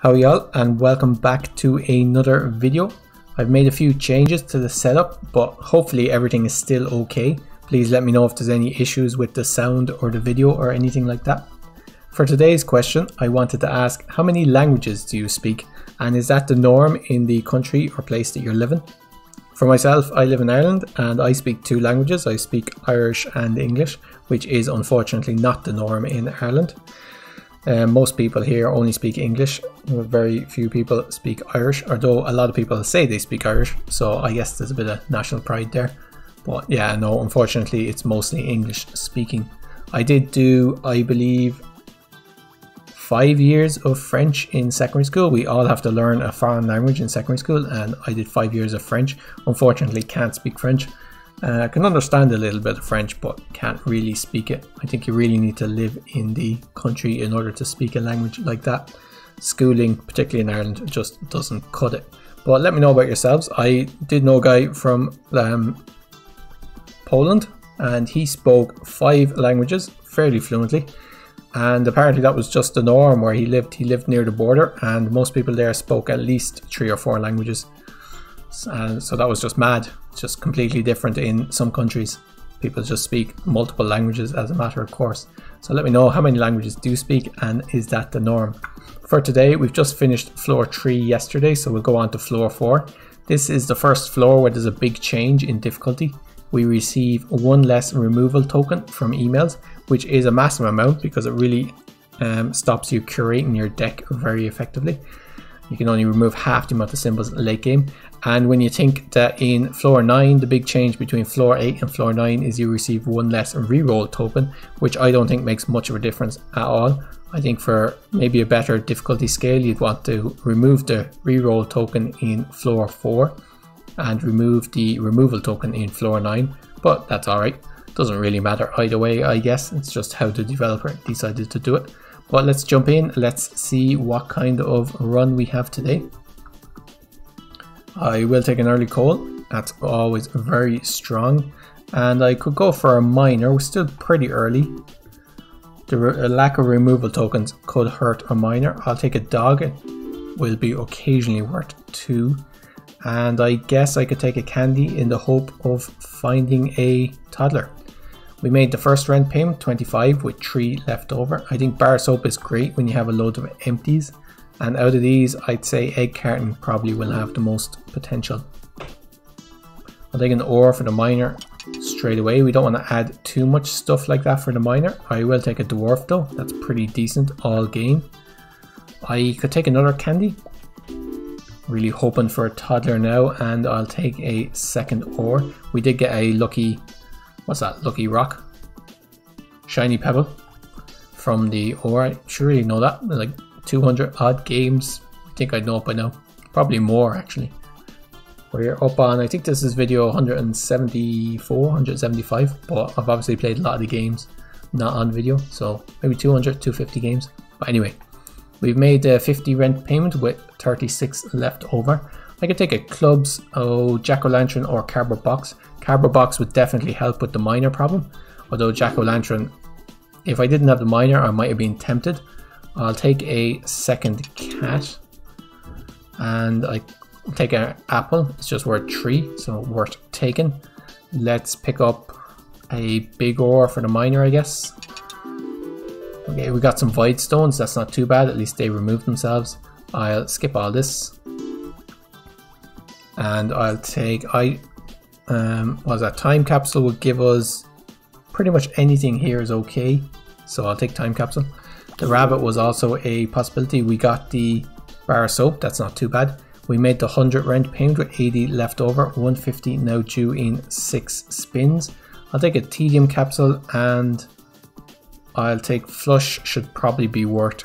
How are y'all, and welcome back to another video. I've made a few changes to the setup, but hopefully everything is still okay. Please let me know if there's any issues with the sound or the video or anything like that. For today's question, I wanted to ask, how many languages do you speak, and is that the norm in the country or place that you're living? For myself, I live in Ireland and I speak two languages. I speak Irish and English, which is unfortunately not the norm in Ireland. Most people here only speak English. Very few people speak Irish, although a lot of people say they speak Irish, so I guess there's a bit of national pride there. But yeah, no, unfortunately it's mostly English speaking. I did do, I believe, 5 years of French in secondary school. We all have to learn a foreign language in secondary school, and I did 5 years of French. Unfortunately can't speak French. I can understand a little bit of French, but can't really speak it. I think you really need to live in the country in order to speak a language like that. Schooling, particularly in Ireland, just doesn't cut it. But let me know about yourselves. I did know a guy from Poland, and he spoke 5 languages fairly fluently. And apparently that was just the norm where he lived. He lived near the border, and most people there spoke at least 3 or 4 languages. So that was just mad. It's just completely different in some countries. People just speak multiple languages as a matter of course. So let me know, how many languages do you speak, and is that the norm? For today, we've just finished floor 3 yesterday, so we'll go on to floor 4. This is the first floor where there's a big change in difficulty. We receive 1 less removal token from emails, which is a massive amount because it really stops you curating your deck very effectively. You can only remove half the amount of symbols late game. And when you think that in floor 9, the big change between floor 8 and floor 9 is you receive 1 less reroll token, which I don't think makes much of a difference at all. I think for maybe a better difficulty scale, you'd want to remove the reroll token in floor 4 and remove the removal token in floor 9, but that's alright. Doesn't really matter either way, I guess. It's just how the developer decided to do it. But let's jump in. Let's see what kind of run we have today. I will take an early call. That's always very strong. And I could go for a miner. We're still pretty early. The lack of removal tokens could hurt a miner. I'll take a dog. It will be occasionally worth 2. And I guess I could take a candy in the hope of finding a toddler. We made the first rent payment, 25, with 3 left over. I think bar soap is great when you have a load of empties. And out of these, I'd say egg carton probably will have the most potential. I'll take an ore for the miner straight away. We don't want to add too much stuff like that for the miner. I will take a dwarf though. That's pretty decent all game. I could take another candy. Really hoping for a toddler now, and I'll take a second ore. We did get a lucky, what's that, lucky rock? Shiny pebble from the ore. I should really know that. Like 200 odd games. I think I'd know it by now. Probably more actually. We're up on, I think this is video 174, 175, but I've obviously played a lot of the games not on video, so maybe 200, 250 games. But anyway, we've made a 50 rent payment with 36 left over. I could take a clubs, jack-o'-lantern or cardboard box. Cardboard box would definitely help with the miner problem, although jack-o'-lantern, if I didn't have the miner, I might have been tempted. I'll take a second cat, and I take an apple. It's just worth 3, so worth taking. Let's pick up a big ore for the miner, I guess. Okay, we got some void stones. That's not too bad. At least they removed themselves. I'll skip all this, and I'll take what's that? Time capsule will give us pretty much anything here is okay, so I'll take time capsule. The rabbit was also a possibility. We got the bar soap. That's not too bad. We made the 100 rent payment with 80 left over. 150 now due in 6 spins. I'll take a tedium capsule, and I'll take flush. Should probably be worth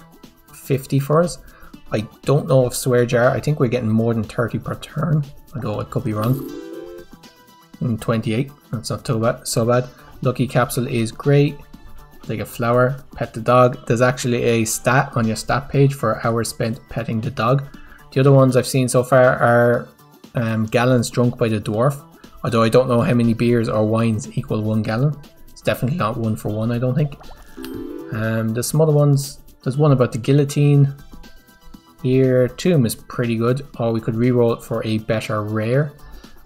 50 for us. I don't know if swear jar. I think we're getting more than 30 per turn, although I could be wrong. 28. That's not too bad. So bad. Lucky capsule is great. Take a flower. Pet the dog. There's actually a stat on your stat page for hours spent petting the dog. The other ones I've seen so far are gallons drunk by the dwarf. Although I don't know how many beers or wines equal 1 gallon. It's definitely not 1 for 1, I don't think. There's some other ones. There's one about the guillotine. Here, Tomb is pretty good, or we could reroll it for a better rare.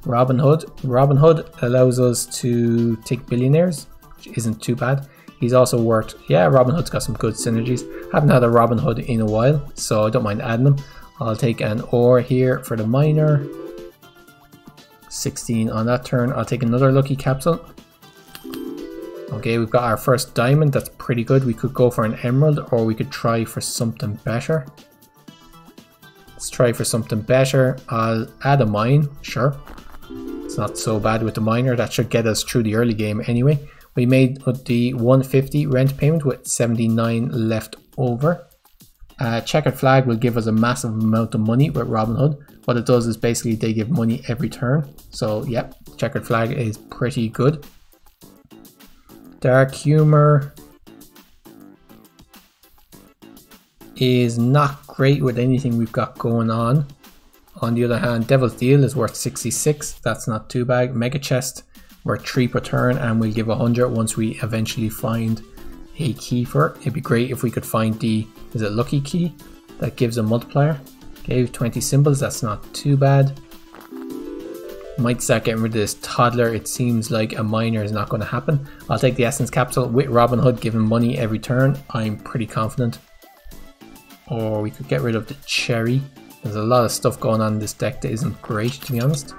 Robin Hood. Robin Hood allows us to take billionaires, which isn't too bad. He's also worth, yeah, Robin Hood's got some good synergies. Haven't had a Robin Hood in a while, so I don't mind adding them. I'll take an ore here for the miner. 16 on that turn. I'll take another lucky capsule. Okay, we've got our first diamond. That's pretty good. We could go for an emerald, or we could try for something better. Let's try for something better. I'll add a mine, sure. It's not so bad with the miner. That should get us through the early game anyway. We made the 150 rent payment with 79 left over. Checkered flag will give us a massive amount of money with Robin Hood. What it does is basically they give money every turn. So yep, checkered flag is pretty good. Dark humor is not great with anything we've got going on. On the other hand, Devil's Deal is worth 66. That's not too bad. Mega Chest worth 3 per turn, and we'll give 100 once we eventually find a key for it. It'd be great if we could find the, is it lucky key? That gives a multiplier. Okay, 20 symbols, that's not too bad. Might start getting rid of this toddler. It seems like a miner is not going to happen. I'll take the essence capsule with Robin Hood giving money every turn. I'm pretty confident. Or we could get rid of the cherry. There's a lot of stuff going on in this deck that isn't great, to be honest.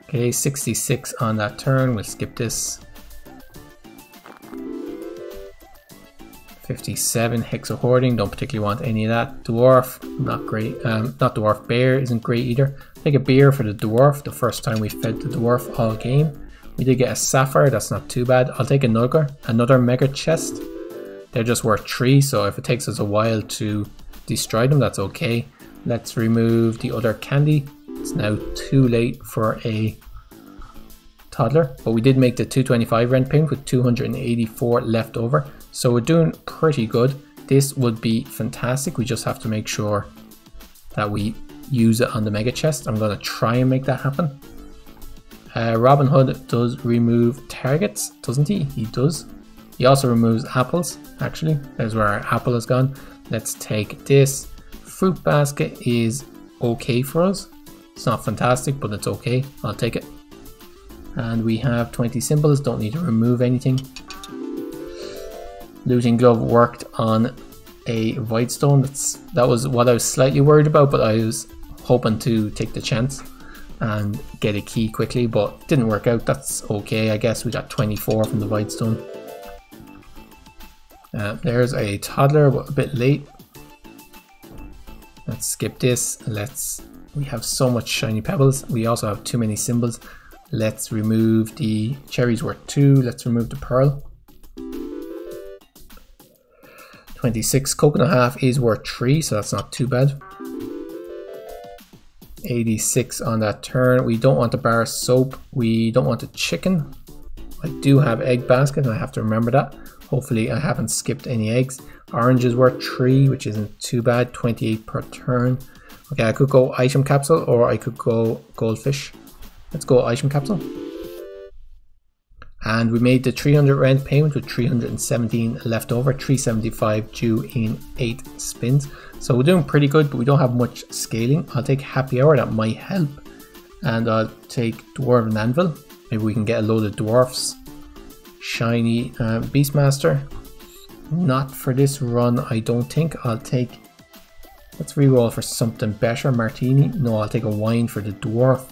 Okay, 66 on that turn. We'll skip this. 57 Hexa Hoarding, don't particularly want any of that. Dwarf, not great. Not Dwarf, Bear isn't great either. Take a beer for the Dwarf, the first time we fed the Dwarf all game. We did get a Sapphire, that's not too bad. I'll take another Mega Chest. They're just worth 3, so if it takes us a while to destroy them, that's okay. Let's remove the other candy. It's now too late for a toddler, but we did make the 225 rent payment with 284 left over, so we're doing pretty good. This would be fantastic. We just have to make sure that we use it on the mega chest. I'm going to try and make that happen. Robin Hood does remove targets, doesn't he? He does. He also removes apples, actually. There's where our apple has gone. Let's take this. Fruit basket is okay for us. It's not fantastic, but it's okay. I'll take it. And we have 20 symbols, don't need to remove anything. Looting glove worked on a void stone. That was what I was slightly worried about, but I was hoping to take the chance and get a key quickly, but didn't work out. That's okay, I guess. We got 24 from the void stone. There's a toddler, but a bit late. Let's skip this. We have so much shiny pebbles. We also have too many symbols. Let's remove the cherries worth 2. Let's remove the pearl. 26 coconut half is worth 3, so that's not too bad. 86 on that turn. We don't want the bar soap. We don't want the chicken. I do have egg basket, and I have to remember that. Hopefully I haven't skipped any eggs. Orange is worth 3, which isn't too bad. 28 per turn. Okay, I could go item capsule, or I could go goldfish. Let's go item capsule. And we made the 300 rent payment with 317 left over, 375 due in 8 spins. So we're doing pretty good, but we don't have much scaling. I'll take happy hour, that might help. And I'll take dwarven anvil. Maybe we can get a load of dwarfs. Shiny Beastmaster. Not for this run, I don't think. Let's reroll for something better. Martini. No, I'll take a wine for the dwarf.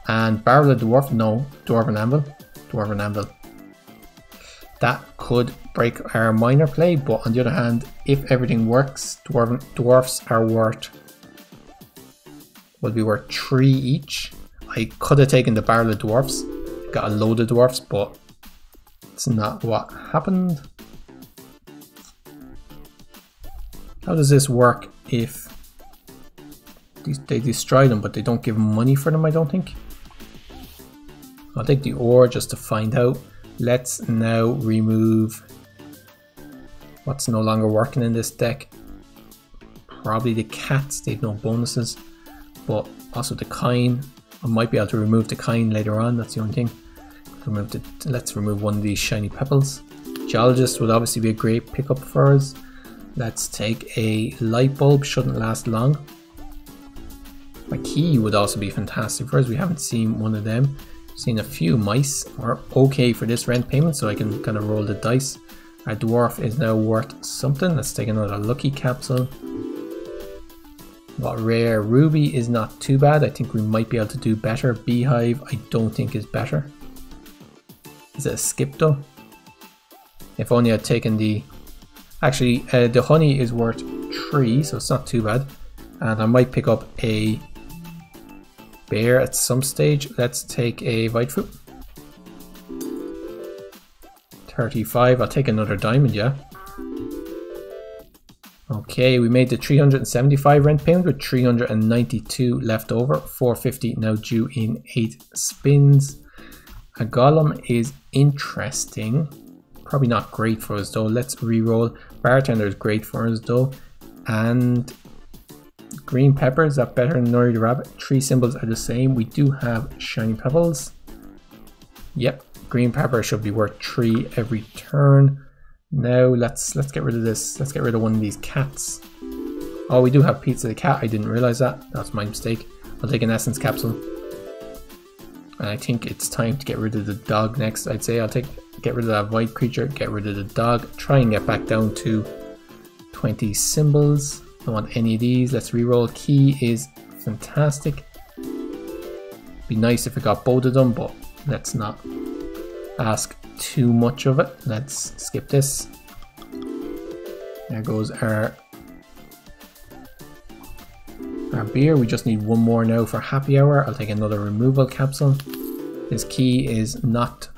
And barrel of dwarf. No, dwarven anvil. Dwarven anvil. That could break our minor play, but on the other hand, if everything works, dwarfs are worth, will be worth 3 each. I could have taken the barrel of dwarfs, got a load of dwarfs, but it's not what happened. How does this work if they destroy them, but they don't give money for them? I don't think. I'll take the ore just to find out. Let's now remove what's no longer working in this deck. Probably the cats, they've no bonuses, but also the kine. I might be able to remove the kine later on, that's the only thing. Let's remove one of these shiny pebbles. Geologist would obviously be a great pickup for us. Let's take a light bulb, shouldn't last long. A key would also be fantastic for us. We haven't seen one of them. We've seen a few mice. We're okay for this rent payment, so I can kind of roll the dice. Our dwarf is now worth something. Let's take another lucky capsule. Got rare ruby is not too bad. I think we might be able to do better. Beehive I don't think is better. Is it a skip though? If only I'd taken the... Actually, the honey is worth 3, so it's not too bad. And I might pick up a bear at some stage. Let's take a white fruit. 35, I'll take another diamond, yeah. Okay, we made the 375 rent payment with 392 left over. 450 now due in 8 spins. A golem is interesting. Probably not great for us though. Let's re-roll. Bartender is great for us though. And green pepper, is that better than Nori the rabbit? 3 symbols are the same. We do have shiny pebbles. Yep, green pepper should be worth 3 every turn. Now let's get rid of this. Let's get rid of one of these cats. Oh, we do have pizza the cat. I didn't realize that. That's my mistake. I'll take an essence capsule. And I think it's time to get rid of the dog next. I'd say I'll get rid of that white creature, get rid of the dog, try and get back down to 20 symbols. Don't want any of these. Let's reroll. Key is fantastic. Be nice if it got both of them, but let's not ask too much of it. Let's skip this. There goes our beer. We just need one more now for happy hour. I'll take another removal capsule. This key is not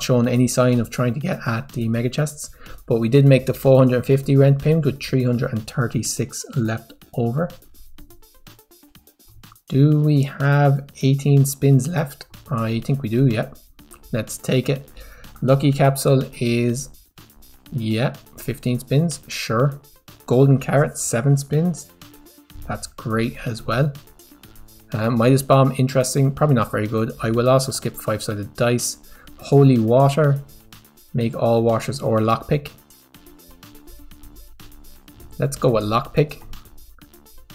showing any sign of trying to get at the mega chests, but we did make the 450 rent payment with 336 left over. Do we have 18 spins left? I think we do, yeah. Let's take it. Lucky capsule is, yeah, 15 spins, sure. Golden carrot, 7 spins. That's great as well. Midas bomb, interesting, probably not very good. I will also skip 5-sided dice. Holy water, make all washers or lockpick. Let's go with lockpick.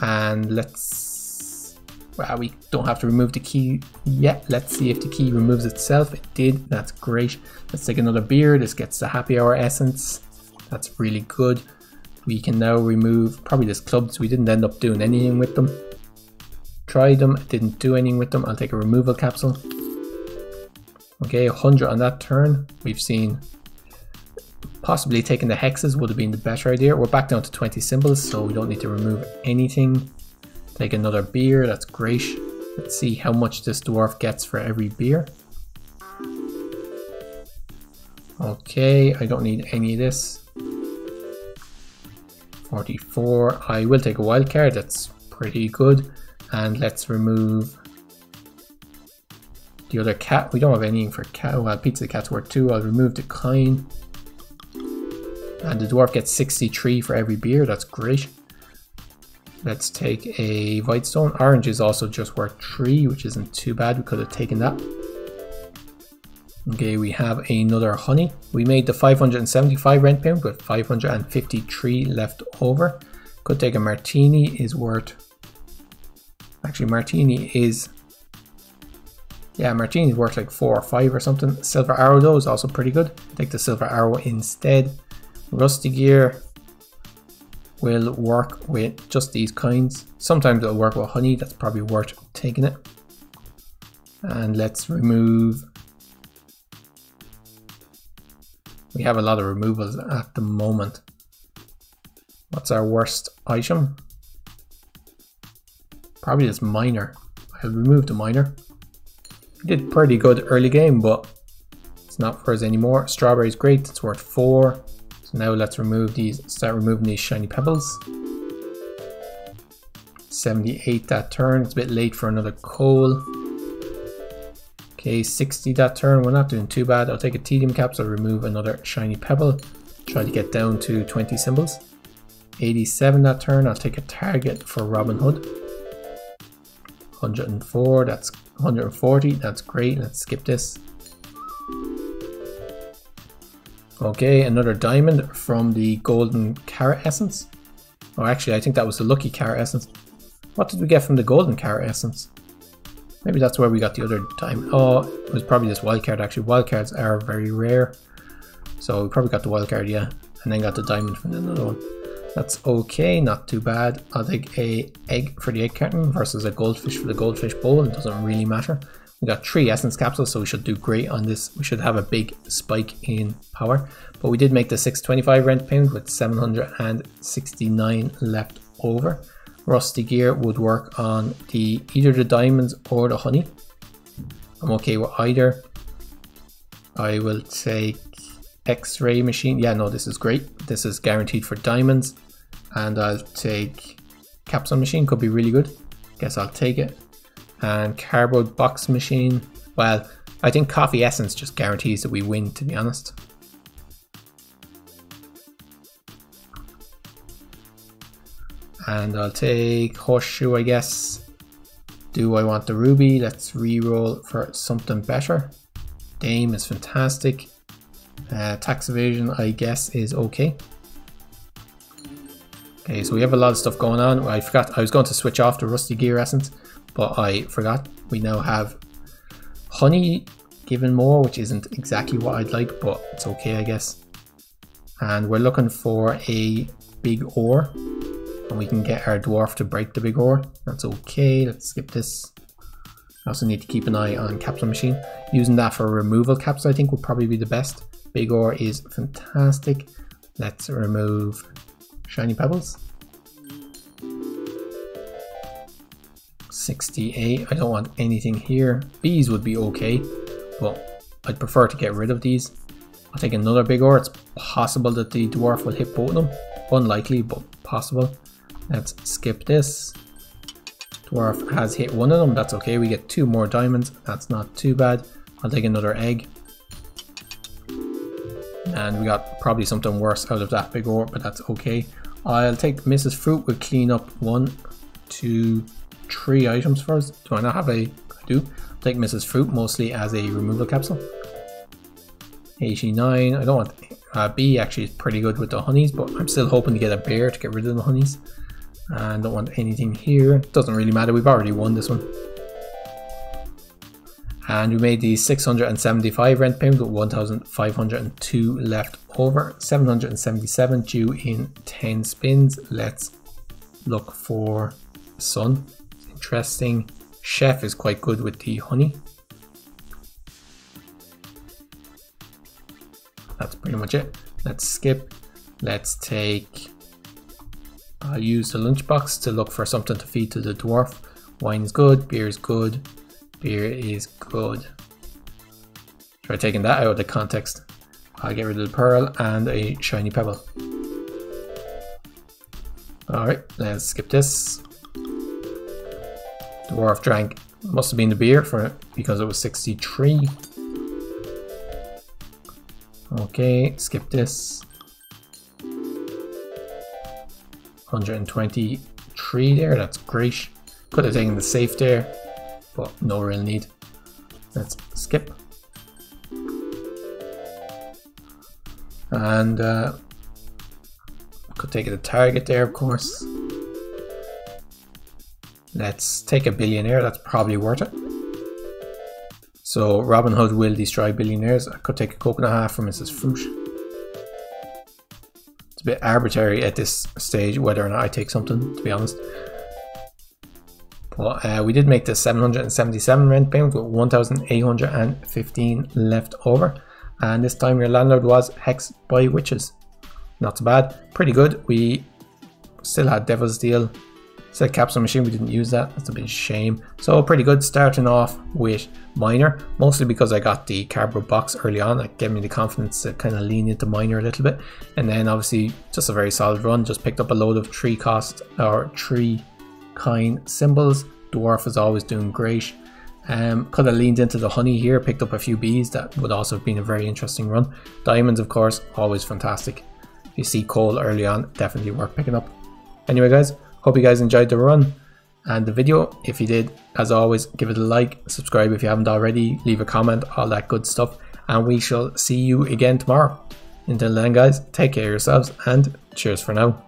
And let's, well, we don't have to remove the key yet. Let's see if the key removes itself. It did, that's great. Let's take another beer. This gets the happy hour essence. That's really good. We can now remove probably this clubs. We didn't end up doing anything with them. Tried them, didn't do anything with them. I'll take a removal capsule. Okay, 100 on that turn. We've seen possibly taking the hexes would have been the better idea. We're back down to 20 symbols, so we don't need to remove anything. Take another beer, that's great. Let's see how much this dwarf gets for every beer. Okay, I don't need any of this. 44, I will take a wild card, that's pretty good. And let's remove the other cat. We don't have anything for cat. Well, pizza cat's worth 2. I'll remove the coin. And the dwarf gets 63 for every beer, that's great. Let's take a white stone. Orange is also just worth 3, which isn't too bad. We could have taken that. Okay, we have another honey. We made the 575 rent payment with 553 left over. Could take a martini, is worth... Actually, martini is... Yeah, martini is worth like 4 or 5 or something. Silver arrow though is also pretty good. Take the silver arrow instead. Rusty gear will work with just these kinds. Sometimes it'll work with honey, that's probably worth taking it. And let's remove... We have a lot of removals at the moment. What's our worst item? Probably this miner. I'll remove the miner. We did pretty good early game, but it's not for us anymore. Strawberry is great, it's worth 4. So now let's remove these, start removing these shiny pebbles. 78 that turn, it's a bit late for another coal. Okay, 60 that turn, we're not doing too bad. I'll take a tedium capsule, remove another shiny pebble. Try to get down to 20 symbols. 87 that turn, I'll take a target for Robin Hood. 104, that's 140, that's great, let's skip this. Okay, another diamond from the golden carrot essence. Oh, actually, I think that was the lucky carrot essence. What did we get from the golden carrot essence? Maybe that's where we got the other diamond. Oh, it was probably this wild card actually. Wild cards are very rare. So we probably got the wild card, yeah. And then got the diamond from another one. That's okay, not too bad. I'll take a egg for the egg carton versus a goldfish for the goldfish bowl. It doesn't really matter. We got 3 essence capsules, so we should do great on this. We should have a big spike in power. But we did make the 625 rent payment with 769 left over. Rusty gear would work on either the diamonds or the honey. I'm okay with either. I will take X-ray machine. Yeah, no, this is great. This is guaranteed for diamonds. And I'll take capsule machine, could be really good. Guess I'll take it. And cardboard box machine. Well, I think coffee essence just guarantees that we win, to be honest. And I'll take horseshoe, I guess. Do I want the ruby? Let's re-roll for something better. Dame is fantastic. Tax evasion, I guess, is okay. Okay, so we have a lot of stuff going on. I forgot, I was going to switch off the rusty gear essence, but I forgot. We now have honey given more, which isn't exactly what I'd like, but it's okay, I guess. And we're looking for a big ore. And we can get our dwarf to break the big ore. That's okay. Let's skip this. I also need to keep an eye on capsule machine. Using that for removal capsule, I think, would probably be the best. Big ore is fantastic. Let's remove shiny pebbles. 68. I don't want anything here. Bees would be okay, but I'd prefer to get rid of these. I'll take another big ore. It's possible that the dwarf will hit both of them. Unlikely, but possible. Let's skip this. Dwarf has hit one of them. That's okay. We get 2 more diamonds. That's not too bad. I'll take another egg. And we got probably something worse out of that big ore, but that's okay. I'll take Mrs. Fruit. We'll clean up 1, 2, 3 items first. Do I not have a... I do. I'll take Mrs. Fruit mostly as a removal capsule. 89. I don't want... bee actually is pretty good with the honeys, but I'm still hoping to get a bear to get rid of the honeys. And don't want anything here. Doesn't really matter. We've already won this one. And we made the 675 rent payment with 1,502 left over. 777 due in 10 spins. Let's look for sun. Interesting. Chef is quite good with the honey. That's pretty much it. Let's skip. Let's take... I'll use the lunchbox to look for something to feed to the dwarf. Wine is good. Beer is good. Beer is good. Try taking that out of the context. I'll get rid of the pearl and a shiny pebble. Alright, let's skip this. Dwarf drank, must have been the beer for it because it was 63. Okay, skip this. 123 there, that's great. Could have taken the safe there, but no real need. Let's skip. And could take the target there, of course. Let's take a billionaire, that's probably worth it. So Robin Hood will destroy billionaires. I could take a coconut half from Mrs. Fruit. It's a bit arbitrary at this stage whether or not I take something, to be honest. But we did make the 777 rent payment with 1,815 left over. And this time your landlord was hexed by witches. Not so bad. Pretty good. We still had Devil's Deal. Still capsule machine. We didn't use that. That's a bit of a shame. So pretty good starting off with miner. Mostly because I got the cardboard box early on. That gave me the confidence to kind of lean into miner a little bit. And then obviously just a very solid run. Just picked up a load of 3 cost or 3 kind symbols. Dwarf is always doing great. Could have leaned into the honey here, picked up a few bees. That would also have been a very interesting run. Diamonds, of course, always fantastic. If you see coal early on, definitely worth picking up. Anyway guys, hope you guys enjoyed the run and the video. If you did, as always, give it a like, subscribe if you haven't already, leave a comment, all that good stuff, and we shall see you again tomorrow. Until then guys, take care of yourselves and cheers for now.